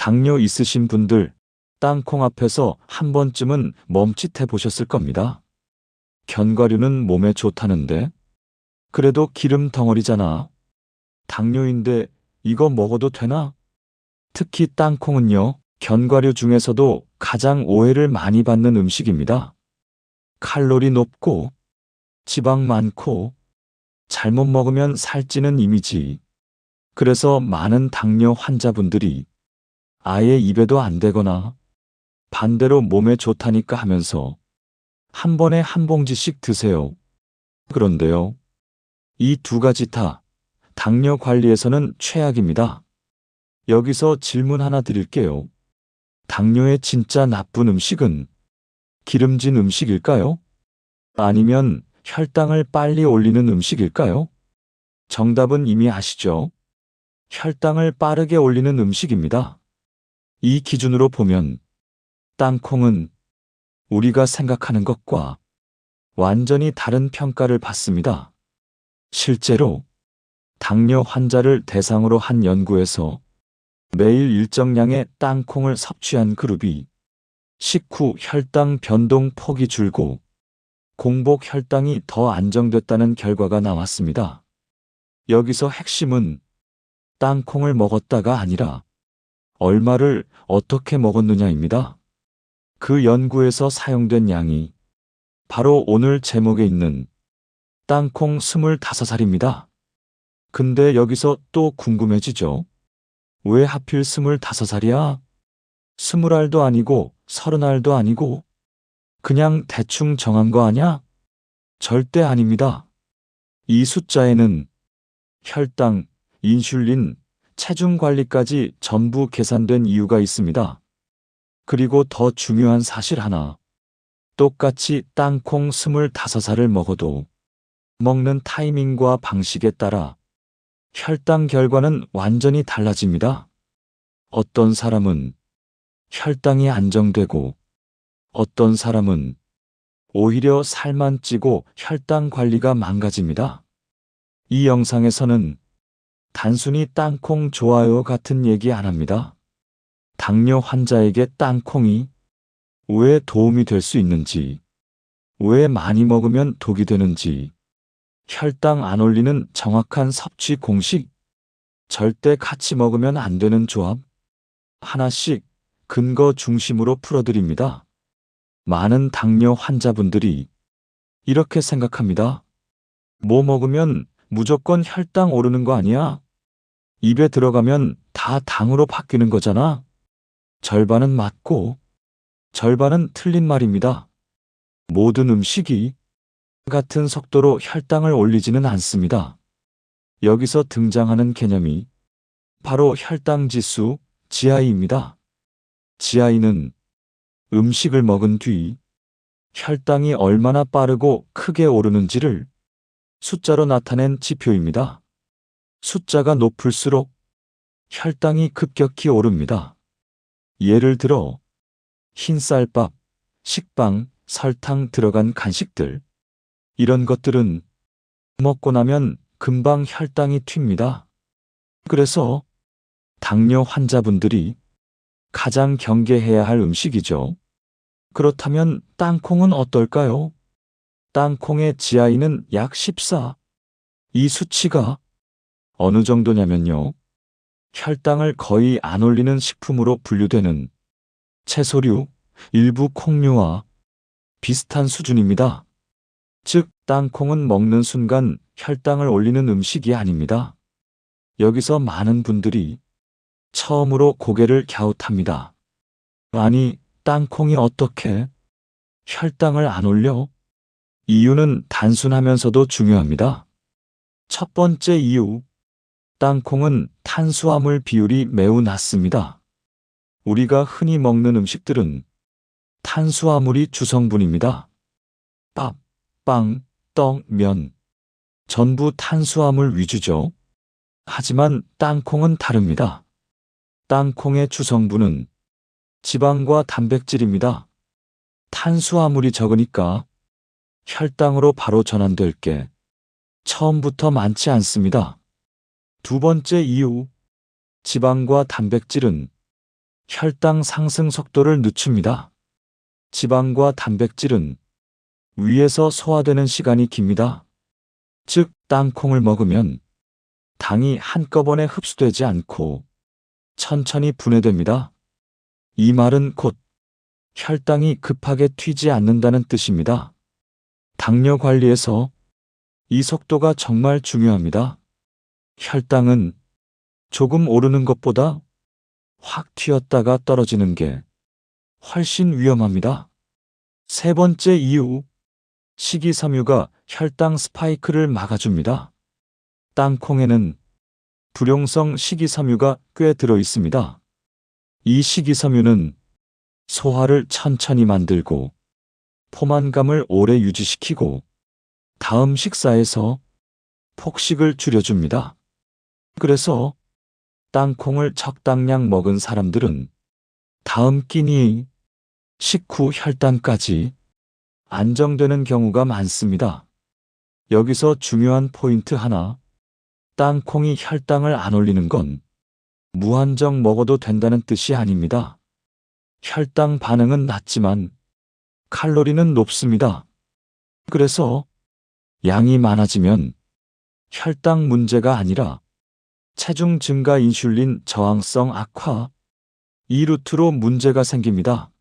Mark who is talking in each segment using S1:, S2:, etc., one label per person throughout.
S1: 당뇨 있으신 분들, 땅콩 앞에서 한 번쯤은 멈칫해 보셨을 겁니다. 견과류는 몸에 좋다는데, 그래도 기름 덩어리잖아. 당뇨인데 이거 먹어도 되나? 특히 땅콩은요, 견과류 중에서도 가장 오해를 많이 받는 음식입니다. 칼로리 높고, 지방 많고, 잘못 먹으면 살찌는 이미지. 그래서 많은 당뇨 환자분들이 아예 입에도 안 대거나 반대로 몸에 좋다니까 하면서 한 번에 한 봉지씩 드세요. 그런데요, 이 두 가지 다 당뇨 관리에서는 최악입니다. 여기서 질문 하나 드릴게요. 당뇨의 진짜 나쁜 음식은 기름진 음식일까요? 아니면 혈당을 빨리 올리는 음식일까요? 정답은 이미 아시죠? 혈당을 빠르게 올리는 음식입니다. 이 기준으로 보면 땅콩은 우리가 생각하는 것과 완전히 다른 평가를 받습니다. 실제로 당뇨 환자를 대상으로 한 연구에서 매일 일정량의 땅콩을 섭취한 그룹이 식후 혈당 변동 폭이 줄고 공복 혈당이 더 안정됐다는 결과가 나왔습니다. 여기서 핵심은 땅콩을 먹었다가 아니라 얼마를 어떻게 먹었느냐입니다. 그 연구에서 사용된 양이 바로 오늘 제목에 있는 땅콩 25살입니다. 근데 여기서 또 궁금해지죠? 왜 하필 25살이야? 20알도 아니고 30알도 아니고 그냥 대충 정한 거 아냐? 절대 아닙니다. 이 숫자에는 혈당, 인슐린, 체중 관리까지 전부 계산된 이유가 있습니다. 그리고 더 중요한 사실 하나. 똑같이 땅콩 25살을 먹어도 먹는 타이밍과 방식에 따라 혈당 결과는 완전히 달라집니다. 어떤 사람은 혈당이 안정되고 어떤 사람은 오히려 살만 찌고 혈당 관리가 망가집니다. 이 영상에서는 단순히 땅콩 좋아요 같은 얘기 안 합니다. 당뇨 환자에게 땅콩이 왜 도움이 될 수 있는지, 왜 많이 먹으면 독이 되는지, 혈당 안 올리는 정확한 섭취 공식, 절대 같이 먹으면 안 되는 조합, 하나씩 근거 중심으로 풀어드립니다. 많은 당뇨 환자분들이 이렇게 생각합니다. 뭐 먹으면 무조건 혈당 오르는 거 아니야? 입에 들어가면 다 당으로 바뀌는 거잖아. 절반은 맞고 절반은 틀린 말입니다. 모든 음식이 같은 속도로 혈당을 올리지는 않습니다. 여기서 등장하는 개념이 바로 혈당 지수 GI입니다. GI는 음식을 먹은 뒤 혈당이 얼마나 빠르고 크게 오르는지를 숫자로 나타낸 지표입니다. 숫자가 높을수록 혈당이 급격히 오릅니다. 예를 들어 흰쌀밥, 식빵, 설탕 들어간 간식들, 이런 것들은 먹고 나면 금방 혈당이 튑니다. 그래서 당뇨 환자분들이 가장 경계해야 할 음식이죠. 그렇다면 땅콩은 어떨까요? 땅콩의 GI는 약 14. 이 수치가 어느 정도냐면요. 혈당을 거의 안 올리는 식품으로 분류되는 채소류, 일부 콩류와 비슷한 수준입니다. 즉, 땅콩은 먹는 순간 혈당을 올리는 음식이 아닙니다. 여기서 많은 분들이 처음으로 고개를 갸웃합니다. 아니, 땅콩이 어떻게 혈당을 안 올려? 이유는 단순하면서도 중요합니다. 첫 번째 이유, 땅콩은 탄수화물 비율이 매우 낮습니다. 우리가 흔히 먹는 음식들은 탄수화물이 주성분입니다. 밥, 빵, 떡, 면, 전부 탄수화물 위주죠. 하지만 땅콩은 다릅니다. 땅콩의 주성분은 지방과 단백질입니다. 탄수화물이 적으니까 혈당으로 바로 전환될 게 처음부터 많지 않습니다. 두 번째 이유, 지방과 단백질은 혈당 상승 속도를 늦춥니다. 지방과 단백질은 위에서 소화되는 시간이 깁니다. 즉, 땅콩을 먹으면 당이 한꺼번에 흡수되지 않고 천천히 분해됩니다. 이 말은 곧 혈당이 급하게 튀지 않는다는 뜻입니다. 당뇨 관리에서 이 속도가 정말 중요합니다. 혈당은 조금 오르는 것보다 확 튀었다가 떨어지는 게 훨씬 위험합니다. 세 번째 이유, 식이섬유가 혈당 스파이크를 막아줍니다. 땅콩에는 불용성 식이섬유가 꽤 들어 있습니다. 이 식이섬유는 소화를 천천히 만들고 포만감을 오래 유지시키고 다음 식사에서 폭식을 줄여줍니다. 그래서 땅콩을 적당량 먹은 사람들은 다음 끼니 식후 혈당까지 안정되는 경우가 많습니다. 여기서 중요한 포인트 하나, 땅콩이 혈당을 안 올리는 건 무한정 먹어도 된다는 뜻이 아닙니다. 혈당 반응은 낮지만 칼로리는 높습니다. 그래서 양이 많아지면 혈당 문제가 아니라 체중 증가, 인슐린 저항성 악화, 이 루트로 문제가 생깁니다.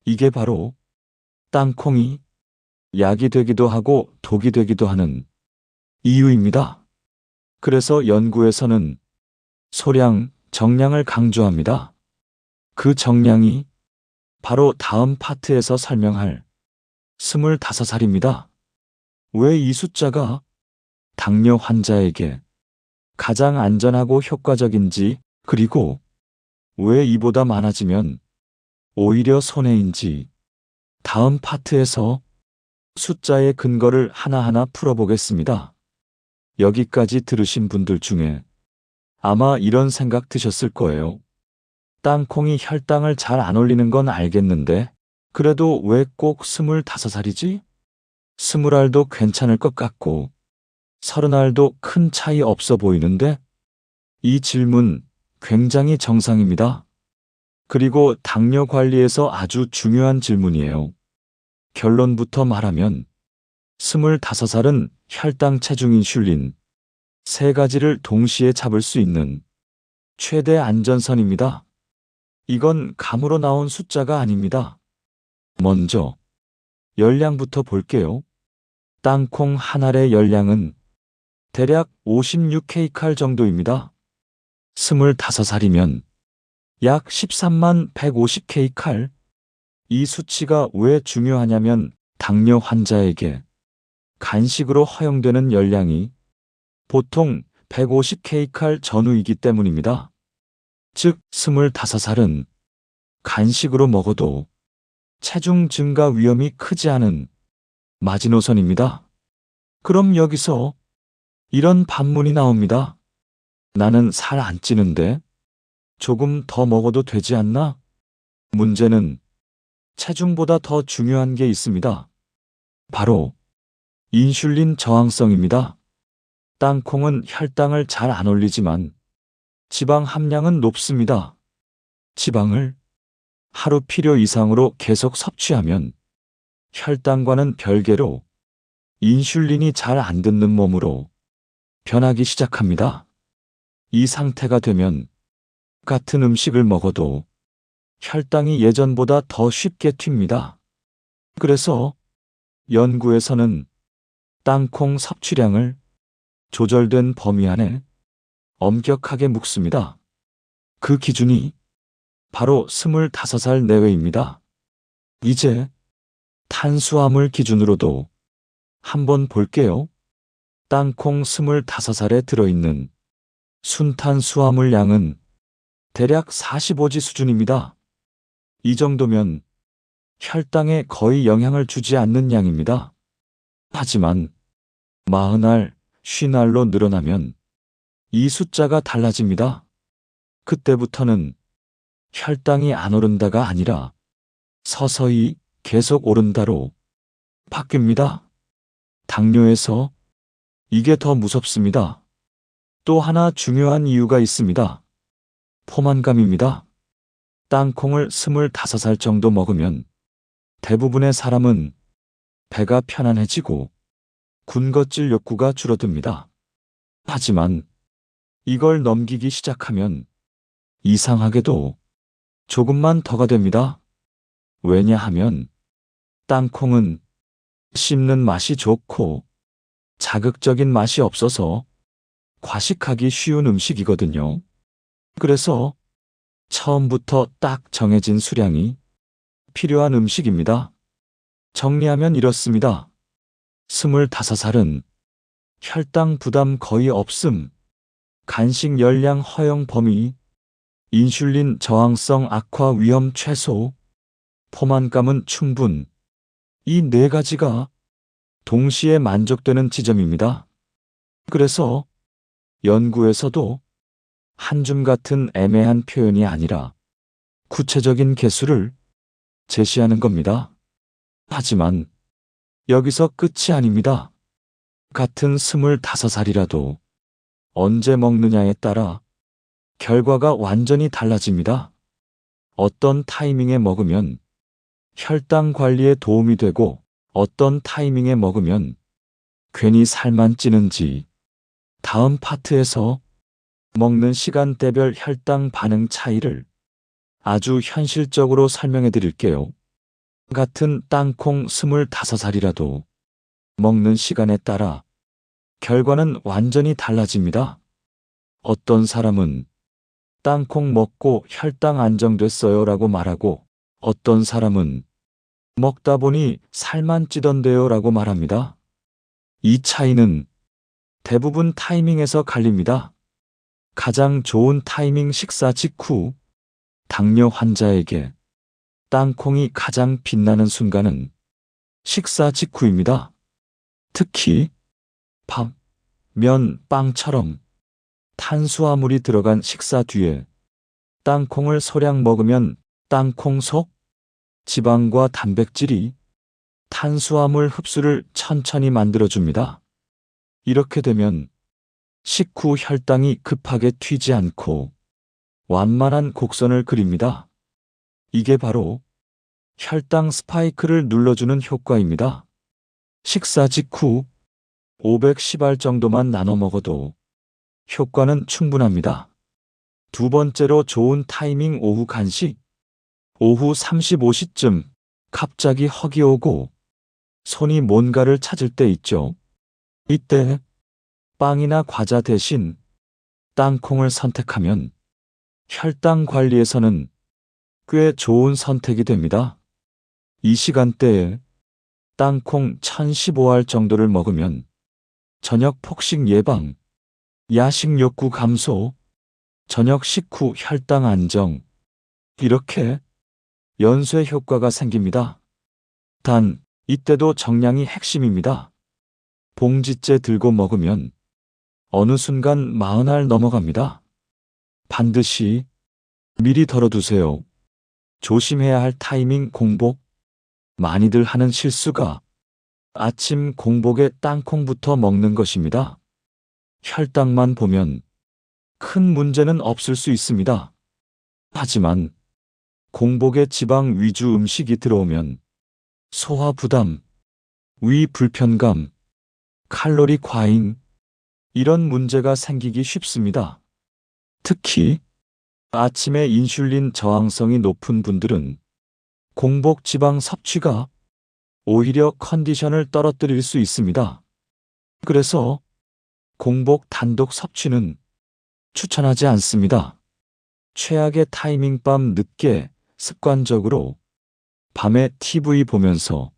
S1: 이게 바로 땅콩이 약이 되기도 하고 독이 되기도 하는 이유입니다. 그래서 연구에서는 소량, 정량을 강조합니다. 그 정량이 바로 다음 파트에서 설명할 25살입니다. 왜 이 숫자가 당뇨 환자에게 가장 안전하고 효과적인지, 그리고 왜 이보다 많아지면 오히려 손해인지 다음 파트에서 숫자의 근거를 하나하나 풀어보겠습니다. 여기까지 들으신 분들 중에 아마 이런 생각 드셨을 거예요. 땅콩이 혈당을 잘 안 올리는 건 알겠는데 그래도 왜 꼭 25살이지? 20알도 괜찮을 것 같고 30알도 큰 차이 없어 보이는데? 이 질문 굉장히 정상입니다. 그리고 당뇨 관리에서 아주 중요한 질문이에요. 결론부터 말하면 25살은 혈당, 체중, 인슐린 세 가지를 동시에 잡을 수 있는 최대 안전선입니다. 이건 감으로 나온 숫자가 아닙니다. 먼저 열량부터 볼게요. 땅콩 한 알의 열량은 대략 56kcal 정도입니다. 25살이면 약 13만 150kcal. 이 수치가 왜 중요하냐면 당뇨 환자에게 간식으로 허용되는 열량이 보통 150kcal 전후이기 때문입니다. 즉 25살은 간식으로 먹어도 체중 증가 위험이 크지 않은 마지노선입니다. 그럼 여기서 이런 반문이 나옵니다. 나는 살 안 찌는데 조금 더 먹어도 되지 않나? 문제는 체중보다 더 중요한 게 있습니다. 바로 인슐린 저항성입니다. 땅콩은 혈당을 잘 안 올리지만 지방 함량은 높습니다. 지방을 하루 필요 이상으로 계속 섭취하면 혈당과는 별개로 인슐린이 잘 안 듣는 몸으로 변하기 시작합니다. 이 상태가 되면 같은 음식을 먹어도 혈당이 예전보다 더 쉽게 튑니다. 그래서 연구에서는 땅콩 섭취량을 조절된 범위 안에 엄격하게 묶습니다. 그 기준이 바로 25살 내외입니다. 이제 탄수화물 기준으로도 한번 볼게요. 땅콩 25살에 들어있는 순탄수화물 양은 대략 45지 수준입니다. 이 정도면 혈당에 거의 영향을 주지 않는 양입니다. 하지만 40알, 50알로 늘어나면 이 숫자가 달라집니다. 그때부터는 혈당이 안 오른다가 아니라 서서히 계속 오른다로 바뀝니다. 당뇨에서 이게 더 무섭습니다. 또 하나 중요한 이유가 있습니다. 포만감입니다. 땅콩을 25살 정도 먹으면 대부분의 사람은 배가 편안해지고 군것질 욕구가 줄어듭니다. 하지만 이걸 넘기기 시작하면 이상하게도 조금만 더가 됩니다. 왜냐하면 땅콩은 씹는 맛이 좋고 자극적인 맛이 없어서 과식하기 쉬운 음식이거든요. 그래서 처음부터 딱 정해진 수량이 필요한 음식입니다. 정리하면 이렇습니다. 25살은 혈당 부담 거의 없음, 간식 열량 허용 범위, 인슐린 저항성 악화 위험 최소, 포만감은 충분. 이 네 가지가 동시에 만족되는 지점입니다. 그래서 연구에서도 한 줌 같은 애매한 표현이 아니라 구체적인 개수를 제시하는 겁니다. 하지만 여기서 끝이 아닙니다. 같은 25살이라도 언제 먹느냐에 따라 결과가 완전히 달라집니다. 어떤 타이밍에 먹으면 혈당 관리에 도움이 되고 어떤 타이밍에 먹으면 괜히 살만 찌는지 다음 파트에서 먹는 시간대별 혈당 반응 차이를 아주 현실적으로 설명해 드릴게요. 같은 땅콩 25살이라도 먹는 시간에 따라 결과는 완전히 달라집니다. 어떤 사람은 땅콩 먹고 혈당 안정됐어요 라고 말하고 어떤 사람은 먹다 보니 살만 찌던데요 라고 말합니다. 이 차이는 대부분 타이밍에서 갈립니다. 가장 좋은 타이밍 식사 직후 당뇨 환자에게 땅콩이 가장 빛나는 순간은 식사 직후입니다. 특히 밥, 면, 빵처럼 탄수화물이 들어간 식사 뒤에 땅콩을 소량 먹으면 땅콩 속 지방과 단백질이 탄수화물 흡수를 천천히 만들어줍니다. 이렇게 되면 식후 혈당이 급하게 튀지 않고 완만한 곡선을 그립니다. 이게 바로 혈당 스파이크를 눌러주는 효과입니다. 식사 직후 510알 정도만 나눠 먹어도 효과는 충분합니다. 두 번째로 좋은 타이밍 오후 간식. 오후 35시쯤 갑자기 허기 오고 손이 뭔가를 찾을 때 있죠. 이때 빵이나 과자 대신 땅콩을 선택하면 혈당 관리에서는 꽤 좋은 선택이 됩니다. 이 시간대에 땅콩 1015알 정도를 먹으면 저녁 폭식 예방, 야식 욕구 감소, 저녁 식후 혈당 안정, 이렇게 연쇄 효과가 생깁니다. 단, 이때도 정량이 핵심입니다. 봉지째 들고 먹으면 어느 순간 40알 넘어갑니다. 반드시 미리 덜어두세요. 조심해야 할 타이밍 공복. 많이들 하는 실수가 아침 공복에 땅콩부터 먹는 것입니다. 혈당만 보면 큰 문제는 없을 수 있습니다. 하지만 공복에 지방 위주 음식이 들어오면 소화 부담, 위 불편감, 칼로리 과잉, 이런 문제가 생기기 쉽습니다. 특히 아침에 인슐린 저항성이 높은 분들은 공복 지방 섭취가 오히려 컨디션을 떨어뜨릴 수 있습니다. 그래서 공복 단독 섭취는 추천하지 않습니다. 최악의 타이밍 밤 늦게 습관적으로 밤에 TV 보면서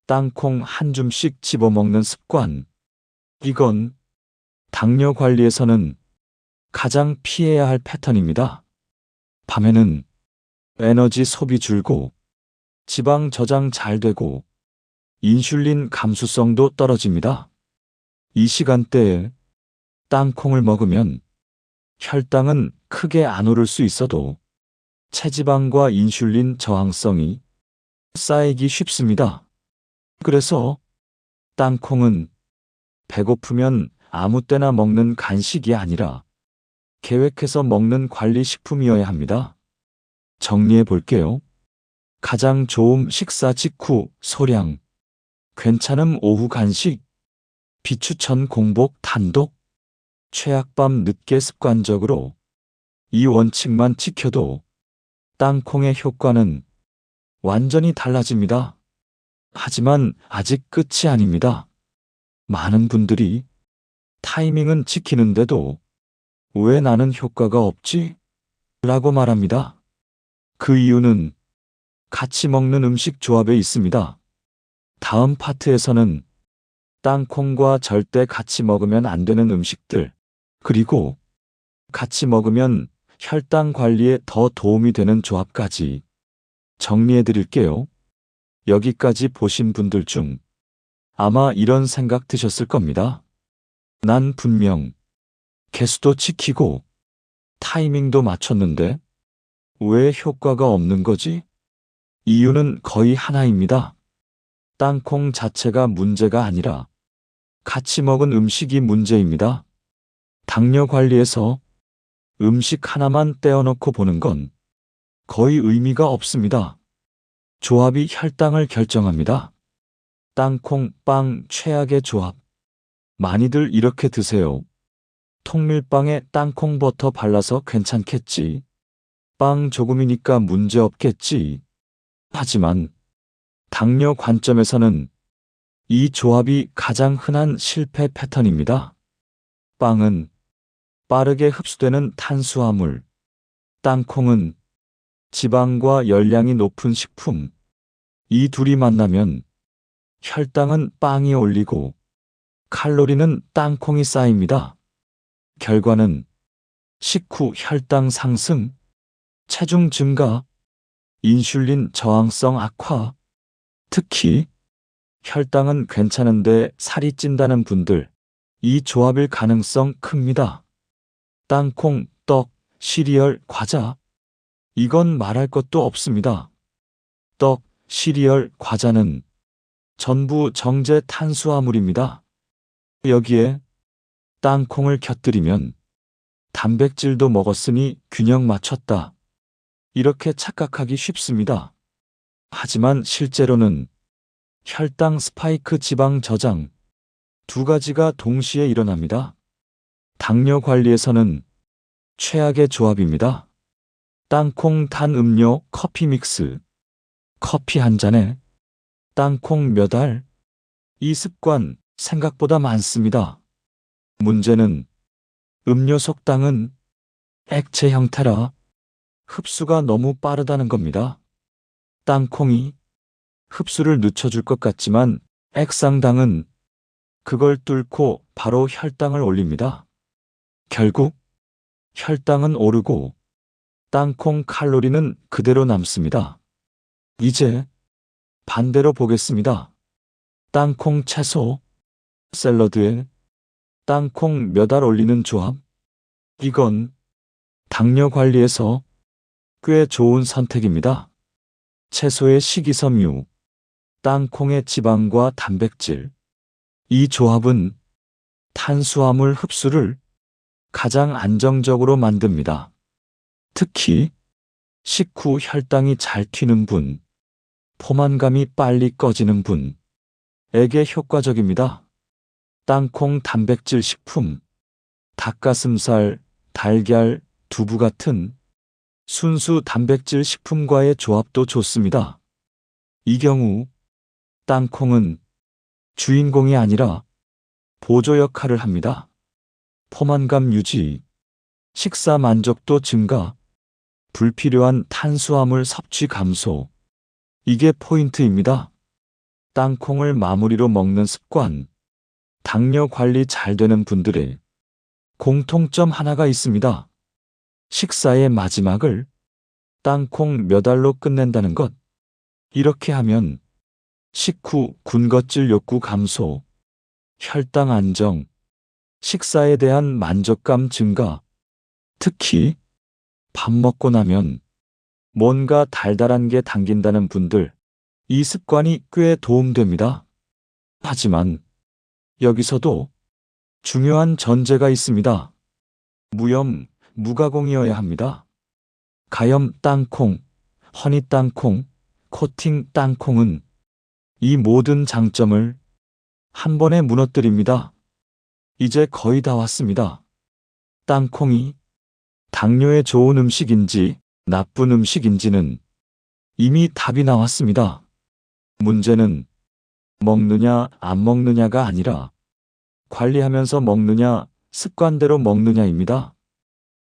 S1: 땅콩 한 줌씩 집어먹는 습관. 이건 당뇨 관리에서는 가장 피해야 할 패턴입니다. 밤에는 에너지 소비 줄고 지방 저장 잘 되고 인슐린 감수성도 떨어집니다. 이 시간대에 땅콩을 먹으면 혈당은 크게 안 오를 수 있어도 체지방과 인슐린 저항성이 쌓이기 쉽습니다. 그래서 땅콩은 배고프면 아무 때나 먹는 간식이 아니라 계획해서 먹는 관리식품이어야 합니다. 정리해 볼게요. 가장 좋음 식사 직후 소량, 괜찮음 오후 간식, 비추천 공복 단독, 최악밤 늦게 습관적으로 이 원칙만 지켜도 땅콩의 효과는 완전히 달라집니다. 하지만 아직 끝이 아닙니다. 많은 분들이 타이밍은 지키는데도 왜 나는 효과가 없지? 라고 말합니다. 그 이유는 같이 먹는 음식 조합에 있습니다. 다음 파트에서는 땅콩과 절대 같이 먹으면 안 되는 음식들, 그리고 같이 먹으면 혈당 관리에 더 도움이 되는 조합까지 정리해 드릴게요. 여기까지 보신 분들 중 아마 이런 생각 드셨을 겁니다. 난 분명 개수도 지키고 타이밍도 맞췄는데 왜 효과가 없는 거지? 이유는 거의 하나입니다. 땅콩 자체가 문제가 아니라 같이 먹은 음식이 문제입니다. 당뇨 관리에서 음식 하나만 떼어놓고 보는 건 거의 의미가 없습니다. 조합이 혈당을 결정합니다. 땅콩, 빵, 최악의 조합. 많이들 이렇게 드세요. 통밀빵에 땅콩 버터 발라서 괜찮겠지. 빵 조금이니까 문제 없겠지. 하지만 당뇨 관점에서는 이 조합이 가장 흔한 실패 패턴입니다. 빵은 빠르게 흡수되는 탄수화물, 땅콩은 지방과 열량이 높은 식품. 이 둘이 만나면 혈당은 빵이 올리고 칼로리는 땅콩이 쌓입니다. 결과는 식후 혈당 상승, 체중 증가, 인슐린 저항성 악화. 특히 혈당은 괜찮은데 살이 찐다는 분들, 이 조합일 가능성 큽니다. 땅콩, 떡, 시리얼, 과자. 이건 말할 것도 없습니다. 떡, 시리얼, 과자는 전부 정제 탄수화물입니다. 여기에 땅콩을 곁들이면 단백질도 먹었으니 균형 맞췄다. 이렇게 착각하기 쉽습니다. 하지만 실제로는 혈당 스파이크 지방 저장 두 가지가 동시에 일어납니다. 당뇨 관리에서는 최악의 조합입니다. 땅콩 단 음료 커피 믹스. 커피 한 잔에 땅콩 몇 알. 이 습관 생각보다 많습니다. 문제는 음료 속당은 액체 형태라 흡수가 너무 빠르다는 겁니다. 땅콩이 흡수를 늦춰줄 것 같지만 액상당은 그걸 뚫고 바로 혈당을 올립니다. 결국 혈당은 오르고 땅콩 칼로리는 그대로 남습니다. 이제 반대로 보겠습니다. 땅콩 채소, 샐러드에 땅콩 몇 알 올리는 조합. 이건 당뇨 관리에서 꽤 좋은 선택입니다. 채소의 식이섬유, 땅콩의 지방과 단백질. 이 조합은 탄수화물 흡수를 가장 안정적으로 만듭니다. 특히 식후 혈당이 잘 튀는 분, 포만감이 빨리 꺼지는 분에게 효과적입니다. 땅콩 단백질 식품, 닭가슴살, 달걀, 두부 같은 순수 단백질 식품과의 조합도 좋습니다. 이 경우 땅콩은 주인공이 아니라 보조 역할을 합니다. 포만감 유지, 식사 만족도 증가, 불필요한 탄수화물 섭취 감소. 이게 포인트입니다. 땅콩을 마무리로 먹는 습관. 당뇨 관리 잘 되는 분들의 공통점 하나가 있습니다. 식사의 마지막을 땅콩 몇 알로 끝낸다는 것. 이렇게 하면 식후 군것질 욕구 감소, 혈당 안정, 식사에 대한 만족감 증가. 특히 밥 먹고 나면 뭔가 달달한 게 당긴다는 분들, 이 습관이 꽤 도움됩니다. 하지만 여기서도 중요한 전제가 있습니다. 무염, 무가공이어야 합니다. 가염 땅콩, 허니 땅콩, 코팅 땅콩은 이 모든 장점을 한 번에 무너뜨립니다. 이제 거의 다 왔습니다. 땅콩이 당뇨에 좋은 음식인지 나쁜 음식인지는 이미 답이 나왔습니다. 문제는 먹느냐 안 먹느냐가 아니라 관리하면서 먹느냐 습관대로 먹느냐입니다.